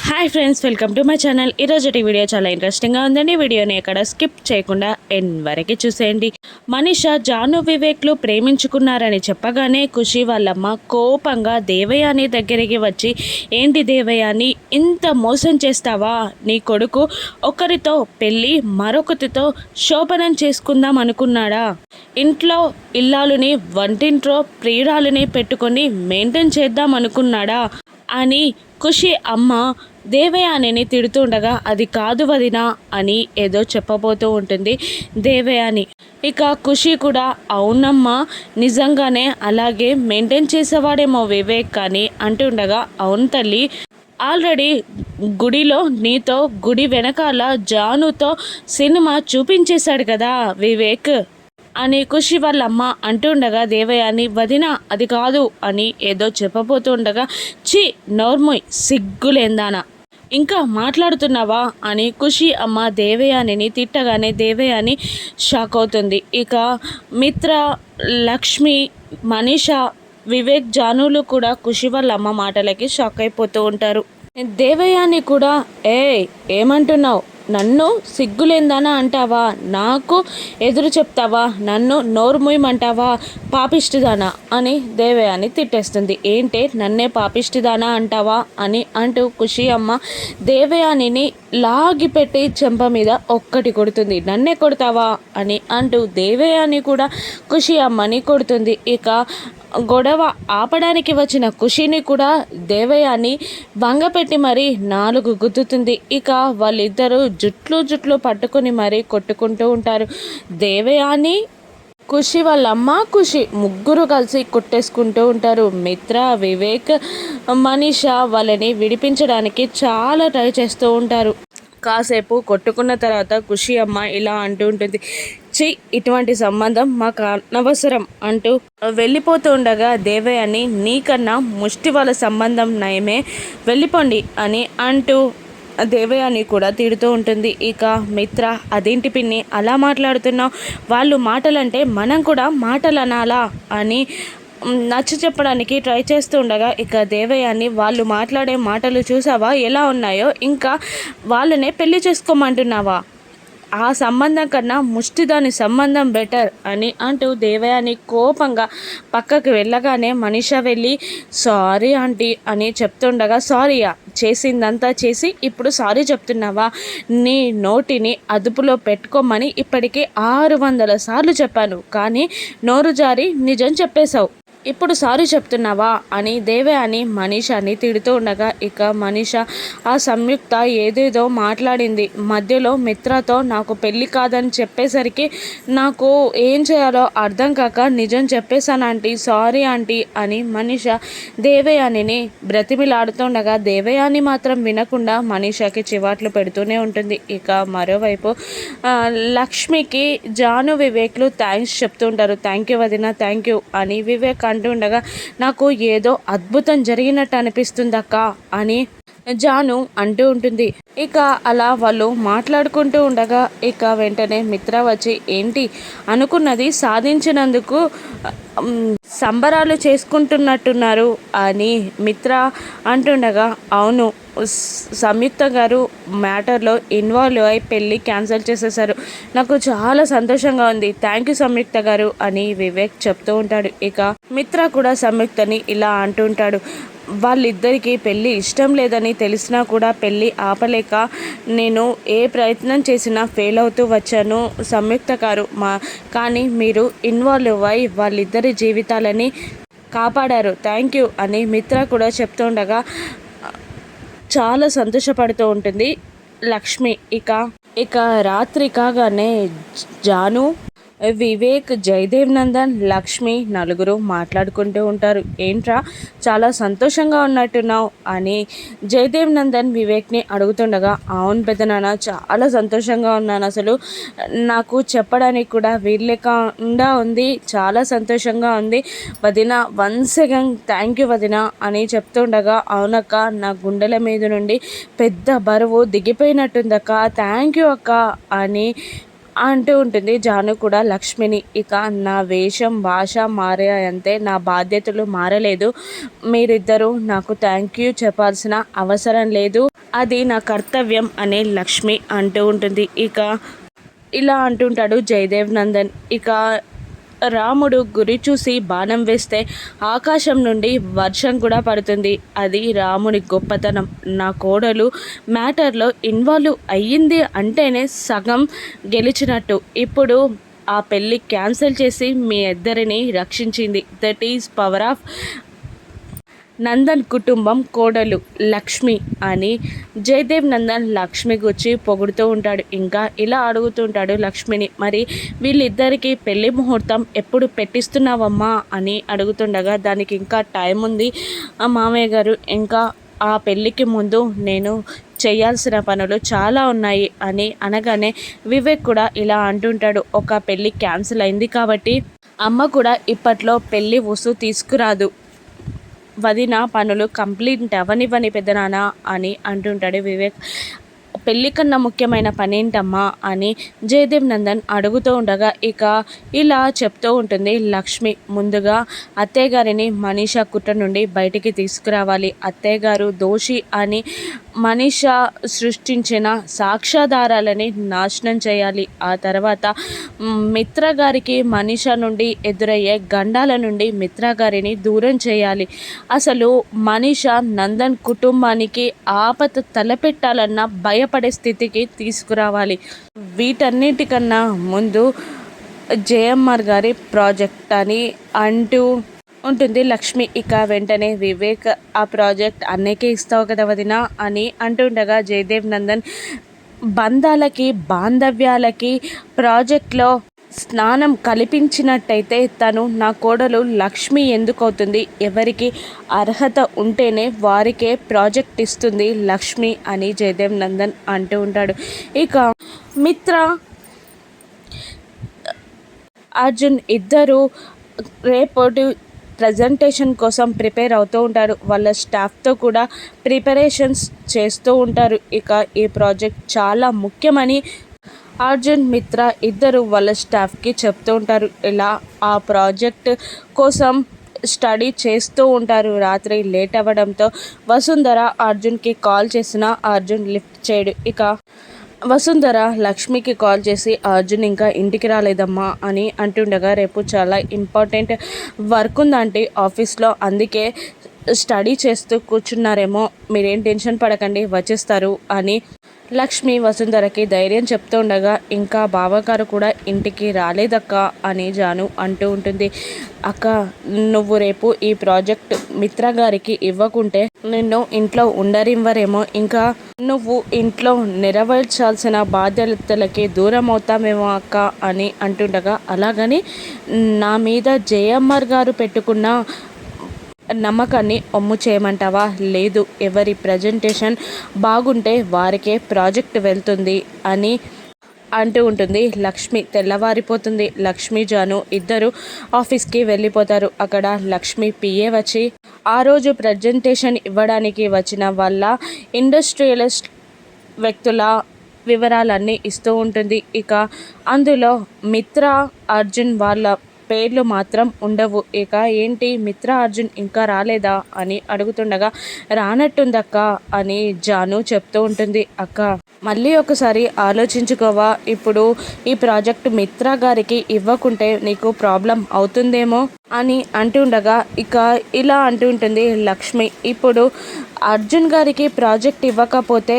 Hi friends, welcome to my channel. ఈరోజుటి video చాలా ఇంట్రెస్టింగ్గా ఉందండి. వీడియోని ఎక్కడ స్కిప్ చేయకుండా ఎండ్ వరకు చూసేయండి. మనీష జాను వివేక్లు ప్రేమించుకున్నారని చెప్పగానే ఖుషి వాళ్ళమ్మ కోపంగా దేవయాని దగ్గరికి వచ్చి, ఏంటి దేవయాని, ఇంత మోసం చేస్తావా? నీ కొడుకు ఒకరితో పెళ్ళి మరొకరితో శోభనం చేసుకుందాం అనుకున్నాడా? ఇంట్లో ఇల్లాలుని వంటింట్లో ప్రియురాలని పెట్టుకొని మెయింటైన్ చేద్దాం అనుకున్నాడా అని ఖుషి అమ్మ దేవయానిని తిడుతుండగా, అది కాదు వదినా అని ఏదో చెప్పబోతూ ఉంటుంది దేవయాని. ఇక ఖుషి కూడా, అవునమ్మా, నిజంగానే అలాగే మెయింటైన్ చేసేవాడేమో వివేక్ అని అంటుండగా, అవును తల్లి, ఆల్రెడీ గుడిలో నీతో గుడి వెనకాల జానుతో సినిమా చూపించేశాడు కదా వివేక్ అని ఖుషి వాళ్ళ అమ్మ అంటుండగా, దేవయాని, వదిన అది కాదు అని ఏదో చెప్పబోతుండగా, చి నోర్మోయ్, సిగ్గులేందానా, ఇంకా మాట్లాడుతున్నావా అని ఖుషి అమ్మ దేవయానిని తిట్టగానే దేవయాని షాక్ అవుతుంది. ఇక మిత్ర, లక్ష్మి, మనీష, వివేక్, జానులు కూడా ఖుషి వాళ్ళ అమ్మ మాటలకి షాక్ అయిపోతూ ఉంటారు. దేవయాని కూడా, ఏమంటున్నావు? నన్ను సిగ్గులేందానా అంటావా? నాకు ఎదురు చెప్తావా? నన్ను నోరు మూయమంటావా? పాపిష్టిదానా అని దేవయాని తిట్టేస్తుంది. ఏంటే నన్నే పాపిష్టిదానా అంటావా అని అంటూ ఖుషి అమ్మ దేవయానిని లాగిపెట్టి చెంప మీద ఒక్కటి కొడుతుంది. నన్నే కొడతావా అని అంటూ దేవయాని కూడా ఖుషి అమ్మని కొడుతుంది. ఇక గొడవ ఆపడానికి వచ్చిన ఖుషిని కూడా దేవయాని వంగపెట్టి మరీ 4 గుద్దుతుంది. ఇక వాళ్ళిద్దరూ జుట్లు పట్టుకొని మరీ కొట్టుకుంటూ ఉంటారు. దేవయాని, ఖుషి వాళ్ళమ్మ, ఖుషి ముగ్గురు కలిసి కొట్టేసుకుంటూ ఉంటారు. మిత్ర, వివేక్, మనీష వాళ్ళని విడిపించడానికి చాలా ట్రై చేస్తూ ఉంటారు. కాసేపు కొట్టుకున్న తర్వాత ఖుషి అమ్మ ఇలా అంటూ ఉంటుంది, ఇటువంటి సంబంధం మాకు అనవసరం అంటూ వెళ్ళిపోతూ ఉండగా దేవయాని, నీకన్నా ముష్టి వాళ్ళ సంబంధం నయమే, వెళ్ళిపోండి అని అంటూ దేవయాని కూడా తిడుతూ ఉంటుంది. ఇక మిత్ర, అదేంటి పిన్ని అలా మాట్లాడుతున్నావు? వాళ్ళు మాటలంటే మనం కూడా మాటలు అనాలా అని నచ్చ చెప్పడానికి ట్రై చేస్తూ ఉండగా, ఇక దేవయాని, వాళ్ళు మాట్లాడే మాటలు చూసావా ఎలా ఉన్నాయో? ఇంకా వాళ్ళనే పెళ్లి చేసుకోమంటున్నావా? ఆ సంబంధం కన్నా ముష్టిదాని సంబంధం బెటర్ అని అంటూ దేవయాని కోపంగా పక్కకు వెళ్ళగానే మనీష వెళ్ళి, సారీ ఆంటీ అని చెప్తుండగా, సారీయా? చేసిందంతా చేసి ఇప్పుడు సారీ చెప్తున్నావా? నీ నోటిని అదుపులో పెట్టుకోమని ఇప్పటికే 600 సార్లు చెప్పాను, కానీ నోరు జారి నిజం చెప్పేశావు, ఇప్పుడు సారీ చెప్తున్నావా అని దేవయాని మనీషాని తిడుతూ ఉండగా, ఇక మనీష ఆ సంయుక్త ఏదేదో మాట్లాడింది. మధ్యలో మిత్రతో నాకు పెళ్ళి కాదని చెప్పేసరికి నాకు ఏం చేయాలో అర్థం కాక నిజం చెప్పేశాను ఆంటీ, సారీ ఆంటీ అని మనీష దేవయానిని బ్రతిమిలాడుతుండగా, దేవయాని మాత్రం వినకుండా మనీషాకి చివాట్లు పెడుతూనే ఉంటుంది. ఇక మరోవైపు లక్ష్మికి జాను, వివేక్లు థ్యాంక్స్ చెప్తుంటారు. థ్యాంక్ యూ వదిన, థ్యాంక్ యూ అని వివేక్ అంటూ ఉండగా, నాకు ఏదో అద్భుతం జరిగినట్టు అనిపిస్తుంది అక్క అని జాను అంటూ ఉంటుంది. ఇక అలా వాళ్ళు మాట్లాడుకుంటూ ఉండగా ఇక వెంటనే మిత్ర వచ్చి, ఏంటి అనుకున్నది సాధించినందుకు సంబరాలు చేసుకుంటున్నట్టున్నారు అని మిత్ర అంటుండగా, అవును, సంయుక్త గారు మ్యాటర్లో ఇన్వాల్వ్ అయి పెళ్ళి క్యాన్సిల్ చేసేసారు, నాకు చాలా సంతోషంగా ఉంది, థ్యాంక్ యూ సంయుక్త గారు అని వివేక్ చెప్తూ ఉంటాడు. ఇక మిత్ర కూడా సంయుక్తని ఇలా అంటుంటాడు, వాళ్ళిద్దరికీ పెళ్ళి ఇష్టం లేదని తెలిసినా కూడా పెళ్ళి ఆపలేక నేను ఏ ప్రయత్నం చేసినా ఫెయిల్ అవుతూ వచ్చాను సంయుక్త గారు, కానీ మీరు ఇన్వాల్వ్ అయి వాళ్ళిద్దరి జీవితాలని కాపాడారు, థ్యాంక్ యూ అని మిత్ర కూడా చెప్తుండగా చాలా సంతోషపడుతూ ఉంటుంది లక్ష్మి. ఇక రాత్రి కాగానే జాను, వివేక్, జయదేవ్ నందన్, లక్ష్మి నలుగురు మాట్లాడుకుంటూ ఉంటారు. ఏంట్రా చాలా సంతోషంగా ఉన్నట్టున్నావు అని జయదేవ్ నందన్ వివేక్ని అడుగుతుండగా, అవును పెద్దనాన్న, చాలా సంతోషంగా ఉన్నాను, అసలు నాకు చెప్పడానికి కూడా వీల్లేకుండా ఉంది, చాలా సంతోషంగా ఉంది వదిన, వన్స్ అగైన్ థ్యాంక్ యూ వదిన అని చెప్తుండగా, అవునక్క, నా గుండెల మీద నుండి పెద్ద బరువు దిగిపోయినట్టుందక్క, థ్యాంక్ యూ అక్క అని అంటూ ఉంటుంది జాను కూడా లక్ష్మిని. ఇక నా వేషం భాష మారాయంతే, నా బాధ్యతలు మారలేదు, మీరిద్దరూ నాకు థ్యాంక్ యూ చెప్పాల్సిన అవసరం లేదు అది నా కర్తవ్యం అనే లక్ష్మి అంటూ ఉంటుంది. ఇక ఇలా అంటుంటాడు జయదేవ్ నందన్. ఇక రాముడు గురి చూసి బాణం వేస్తే ఆకాశం నుండి వర్షం కూడా పడుతుంది. అది రాముని గొప్పతనం. నా కోడలు మ్యాటర్లో ఇన్వాల్వ్ అయ్యింది అంటేనే సగం గెలిచినట్టు. ఇప్పుడు ఆ పెళ్ళి క్యాన్సిల్ చేసి మీ ఇద్దరిని రక్షించింది. That is power of Nandan కుటుంబం కోడలు లక్ష్మి అని జయదేవ్ నందన్ లక్ష్మి గురించి పొగుడుతూ ఉంటాడు. ఇంకా ఇలా అడుగుతూ ఉంటాడు లక్ష్మిని, మరి వీళ్ళిద్దరికీ పెళ్లి ముహూర్తం ఎప్పుడు పెట్టిస్తున్నావమ్మా అని అడుగుతుండగా, దానికి ఇంకా టైం ఉంది మామయ్య గారు, ఇంకా ఆ పెళ్ళికి ముందు నేను చేయాల్సిన పనులు చాలా ఉన్నాయి అని అనగానే వివేక్ కూడా ఇలా అంటుంటాడు, ఒక పెళ్ళి క్యాన్సిల్ అయింది కాబట్టి అమ్మ కూడా ఇప్పట్లో పెళ్ళి ఉసు తీసుకురాదు, వదిన పనులు కంప్లీట్ అవనివ్వని పెద్దనాన్న అని అంటుంటాడు వివేక్. పెళ్ళి కన్నా ముఖ్యమైన పనేంటమ్మా అని జయదేవ్ నందన్ అడుగుతూ ఉండగా, ఇక ఇలా చెప్తూ ఉంటుంది లక్ష్మి. ముందుగా అత్తయ్య గారిని మనీషా కుట్ర నుండి బయటికి తీసుకురావాలి. అత్తయ్య గారు దోషి అని మనీషా సృష్టించిన సాక్ష్యాధారాలని నాశనం చేయాలి. ఆ తర్వాత మిత్ర గారికి మనీషా నుండి ఎదురయ్యే గండాల నుండి మిత్ర గారిని దూరం చేయాలి. అసలు మనీషా నందన్ కుటుంబానికి ఆపద తలపెట్టాలన్న భయపడే స్థితికి తీసుకురావాలి. వీటన్నిటికన్నా ముందు జేఎంఆర్ గారి ప్రాజెక్ట్ అని అంటూ ఉంటుంది లక్ష్మి. ఇక వెంటనే వివేక్, ఆ ప్రాజెక్ట్ అన్నయ్యకే ఇస్తావు కదా వదిన అని అంటుండగా, జయదేవ్ నందన్ బంధాలకి బాంధవ్యాలకి ప్రాజెక్ట్లో స్నానం కల్పించినట్టయితే తను నా కోడలు లక్ష్మి ఎందుకు అవుతుంది? ఎవరికి అర్హత ఉంటేనే వారికే ప్రాజెక్ట్ ఇస్తుంది లక్ష్మి అని జయదేవ్ నందన్ అంటూ ఉంటాడు. ఇక మిత్ర అర్జున్ ఇద్దరు రేపటి ప్రజెంటేషన్ కోసం ప్రిపేర్ అవుతూ ఉంటారు. వాళ్ళ స్టాఫ్తో కూడా ప్రిపరేషన్స్ చేస్తూ ఉంటారు. ఇక ఈ ప్రాజెక్ట్ చాలా ముఖ్యమని అర్జున్ మిత్ర ఇద్దరు వాళ్ళ స్టాఫ్కి చెప్తూ ఉంటారు. ఇలా ఆ ప్రాజెక్ట్ కోసం స్టడీ చేస్తూ ఉంటారు. రాత్రి లేట్ అవ్వడంతో వసుంధర అర్జున్కి కాల్ చేసినా అర్జున్ లిఫ్ట్ చేయడు. ఇక వసుంధర లక్ష్మికి కాల్ చేసి, అర్జున్ ఇంకా ఇంటికి రాలేదమ్మా అని అంటుండగా, రేపు చాలా ఇంపార్టెంట్ వర్క్ ఉందంటే ఆఫీస్లో, అందుకే స్టడీ చేస్తూ కూర్చున్నారేమో, మీరేం టెన్షన్ పడకండి వచ్చేస్తారు అని లక్ష్మి వసుంధరకి ధైర్యం చెప్తూ ఉండగా, ఇంకా బావగారు కూడా ఇంటికి రాలేదక్క అని జాను అంటూ ఉంటుంది. అక్క, నువ్వు రేపు ఈ ప్రాజెక్ట్ మిత్ర గారికి ఇవ్వకుంటే నిన్ను ఇంట్లో ఉండరివ్వరేమో, ఇంకా నువ్వు ఇంట్లో నెరవేర్చాల్సిన బాధ్యతలకి దూరం అవుతామేమో అక్క అని అంటుండగా, అలాగని నా మీద జేఎంఆర్ గారు పెట్టుకున్న నమ్మకాన్ని ఒమ్ము చేయమంటావా? లేదు, ఎవరి ప్రజెంటేషన్ బాగుంటే వారికే ప్రాజెక్ట్ వెళ్తుంది అని అంటూ ఉంటుంది లక్ష్మి. తెల్లవారిపోతుంది. లక్ష్మి జాను ఇద్దరు ఆఫీస్కి వెళ్ళిపోతారు. అక్కడ లక్ష్మి పిఏ వచ్చి ఆ రోజు ప్రజెంటేషన్ ఇవ్వడానికి వచ్చిన వాళ్ళ ఇండస్ట్రియలిస్ట్ వ్యక్తుల వివరాలన్నీ ఇస్తూ ఉంటుంది. ఇక అందులో మిత్ర అర్జున్ వాళ్ళ పేర్లు మాత్రం ఉండవు. ఇక ఏంటి మిత్ర అర్జున్ ఇంకా రాలేదా అని అడుగుతుండగా, రానట్టుందక్క అని జాను చెప్తూ ఉంటుంది. అక్క, మళ్ళీ ఒకసారి ఆలోచించుకోవా, ఇప్పుడు ఈ ప్రాజెక్ట్ మిత్ర గారికి ఇవ్వకుంటే నీకు ప్రాబ్లం అవుతుందేమో అని అంటుండగా, ఇక ఇలా అంటుంటుంది లక్ష్మి. ఇప్పుడు అర్జున్ గారికి ప్రాజెక్ట్ ఇవ్వకపోతే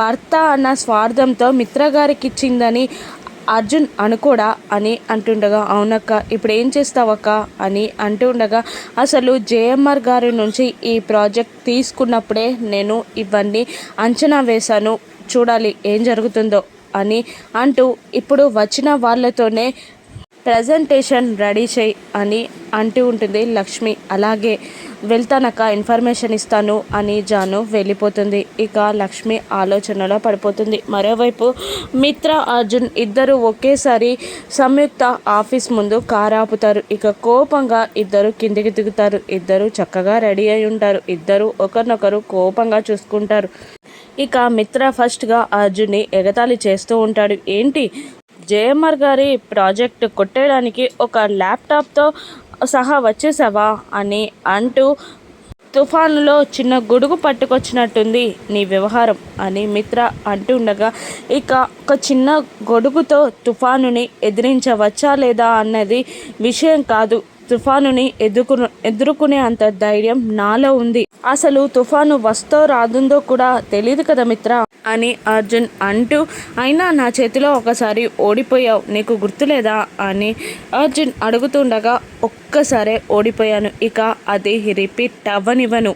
భర్త అన్న స్వార్థంతో మిత్ర గారికి ఇచ్చిందని అర్జున్ అనుకోడా అని అంటుండగా, అవునక్క, ఇప్పుడు ఏం చేస్తావక్క అని అంటుండగా, అసలు జేఎంఆర్ గారి నుంచి ఈ ప్రాజెక్ట్ తీసుకున్నప్పుడే నేను ఇవన్నీ అంచనా వేశాను, చూడాలి ఏం జరుగుతుందో అని అంటూ ఇప్పుడు వచ్చిన వాళ్ళతోనే ప్రజెంటేషన్ రెడీ చేయి అని అంటూ ఉంటుంది లక్ష్మి. అలాగే వెళ్తానక్క, ఇన్ఫర్మేషన్ ఇస్తాను అని జాను వెళ్ళిపోతుంది. ఇక లక్ష్మి ఆలోచనలో పడిపోతుంది. మరోవైపు మిత్ర అర్జున్ ఇద్దరు ఒకేసారి సంయుక్త ఆఫీస్ ముందు కారు ఆపుతారు. ఇక కోపంగా ఇద్దరు కిందికి దిగుతారు. ఇద్దరు చక్కగా రెడీ అయి ఉంటారు. ఇద్దరు ఒకరినొకరు కోపంగా చూసుకుంటారు. ఇక మిత్ర ఫస్ట్గా అర్జున్ని ఎగతాళి చేస్తూ ఉంటాడు. ఏంటి, జేఎంఆర్ గారి ప్రాజెక్ట్ కొట్టేయడానికి ఒక ల్యాప్టాప్తో సహా వచ్చేసావా అని అంటూ తుఫానులో చిన్న గొడుగు పట్టుకొచ్చినట్టుంది నీ వ్యవహారం అని మిత్ర అంటుండగా, ఇక ఒక చిన్న గొడుగుతో తుఫానుని ఎదిరించవచ్చా లేదా అన్నది విషయం కాదు. తుఫానుని ఎదుర్కొనే అంత ధైర్యం నాలో ఉంది. అసలు తుఫాను వస్తో రాదుందో కూడా తెలియదు కదా మిత్ర అని అర్జున్ అంటూ, అయినా నా చేతిలో ఒకసారి ఓడిపోయావు, నీకు గుర్తులేదా అని అర్జున్ అడుగుతుండగా, ఒక్కసారే ఓడిపోయాను, ఇక అది రిపీట్ అవ్వనివ్వను,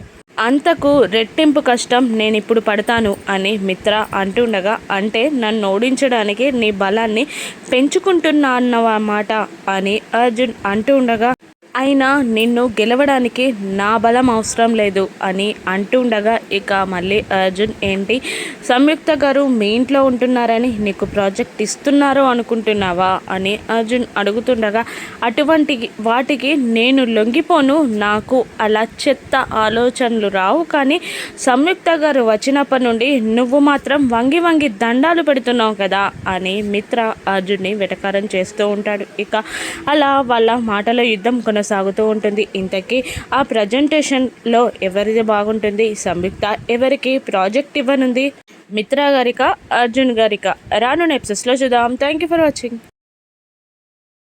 అంతకు రెట్టింపు కష్టం నేనిప్పుడు పడతాను అని మిత్ర అంటుండగా, అంటే నన్ను ఓడించడానికి నీ బలాన్ని పెంచుకుంటున్నా అన్నమాట అని అర్జున్ అంటూ ఉండగా, అయినా నిన్ను గెలవడానికి నా బలం అవసరం లేదు అని అంటుండగా, ఇక మళ్ళీ అర్జున్ ఏంటి సంయుక్త గారు మీ ఇంట్లో ఉంటున్నారని నీకు ప్రాజెక్ట్ ఇస్తున్నారో అనుకుంటున్నావా అని అర్జున్ అడుగుతుండగా, అటువంటి వాటికి నేను లొంగిపోను, నాకు అలా చెత్త ఆలోచనలు రావు, కానీ సంయుక్త గారు వచ్చినప్పటి నుండి నువ్వు మాత్రం వంగి వంగి దండాలు పెడుతున్నావు కదా అని మిత్ర అర్జున్ని వెటకారం చేస్తూ ఉంటాడు. ఇక అలా వాళ్ళ మాటల యుద్ధం సాగుతూ ఉంటుంది. ఇంతకీ ఆ ప్రజెంటేషన్లో ఎవరిది బాగుంటుంది, సంయుక్త ఎవరికి ప్రాజెక్ట్ ఇవ్వనుంది, మిత్ర గారిక అర్జున్ గారిక? రానున్న ఎపిసోడ్స్లో చూద్దాం. Thank you for watching.